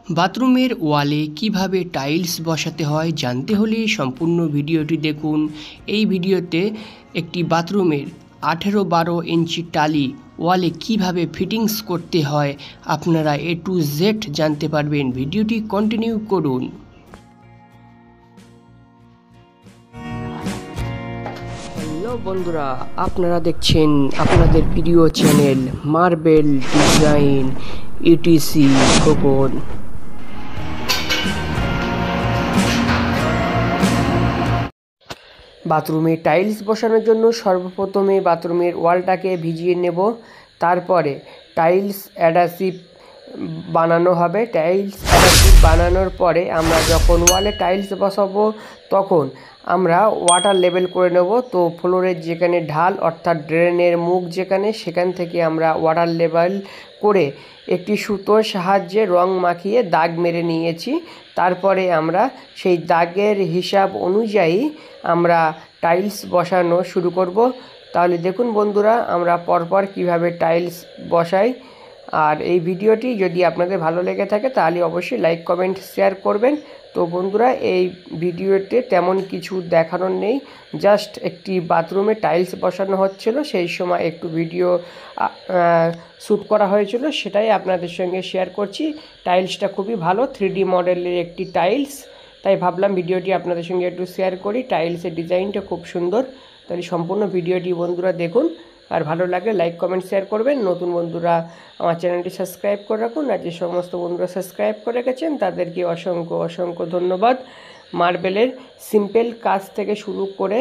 বাথরুমের ওয়ালে কিভাবে টাইলস বসাতে হয় জানতে হলে সম্পূর্ণ ভিডিওটি দেখুন। এই ভিডিওতে একটি বাথরুমের 18-12 ইঞ্চি টালি ওয়ালে কিভাবে ফিটিংস করতে হয় আপনারা A to Z জানতে পারবেন। ভিডিওটি কন্টিনিউ করুন। হ্যালো বন্ধুরা, আপনারা দেখছেন আপনাদের প্রিয় চ্যানেল মার্বেল ডিজাইন ETC-KHOKON। বাথরুমে টাইলস বসানোর জন্য সর্বপ্রথমে বাথরুমের ওয়ালটাকে ভিজিয়ে নেব। তারপরে টাইলস অ্যাডাসিভ বানানো হবে। টাইলস অ্যাডাসিভ বানানোর পরে আমরা যখন ওয়ালে টাইলস বসাবো তখন আমরা ওয়াটার লেভেল করে নেব। তো ফ্লোরের যেখানে ঢাল অর্থাৎ ড্রেনের মুখ যেখানে, সেখান থেকে আমরা ওয়াটার লেভেল করে একটি সুতোর সাহায্যে রং মাখিয়ে দাগ মেরে নিয়েছি। তারপরে আমরা সেই দাগের হিসাব অনুযায়ী আমরা টাইলস বসানো শুরু করব। তাহলে দেখুন বন্ধুরা, আমরা পরপর কিভাবে টাইলস বসাই। আর এই ভিডিওটি যদি আপনাদের ভালো লেগে থাকে তাহলে অবশ্যই লাইক কমেন্ট শেয়ার করবেন। তো বন্ধুরা, এই ভিডিওতে তেমন কিছু দেখানোর নেই, জাস্ট একটি বাথরুমে টাইলস বসানো হচ্ছিল, সেই সময় একটু ভিডিও শ্যুট করা হয়েছিল, সেটাই আপনাদের সঙ্গে শেয়ার করছি। টাইলসটা খুবই ভালো, 3D মডেলের একটি টাইলস, তাই ভাবলাম ভিডিওটি আপনাদের সঙ্গে একটু শেয়ার করি। টাইলসের ডিজাইনটা খুব সুন্দর, তাই সম্পূর্ণ ভিডিওটি বন্ধুরা দেখুন। আর ভালো লাগলে লাইক কমেন্ট শেয়ার করবেন। নতুন বন্ধুরা আমার চ্যানেলটি সাবস্ক্রাইব করে রাখুন। আর যে সমস্ত বন্ধুরা সাবস্ক্রাইব করে রেখেছেন তাদেরকে অসংখ্য অসংখ্য ধন্যবাদ। মার্বেলের সিম্পল কাজ থেকে শুরু করে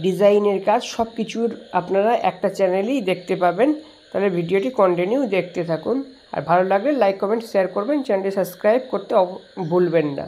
ডিজাইনের কাজ সব কিছুর আপনারা একটা চ্যানেলেই দেখতে পাবেন। তাহলে ভিডিওটি কন্টিনিউ দেখতে থাকুন। আর ভালো লাগলে লাইক কমেন্ট শেয়ার করবেন, চ্যানেলটি সাবস্ক্রাইব করতে ভুলবেন না।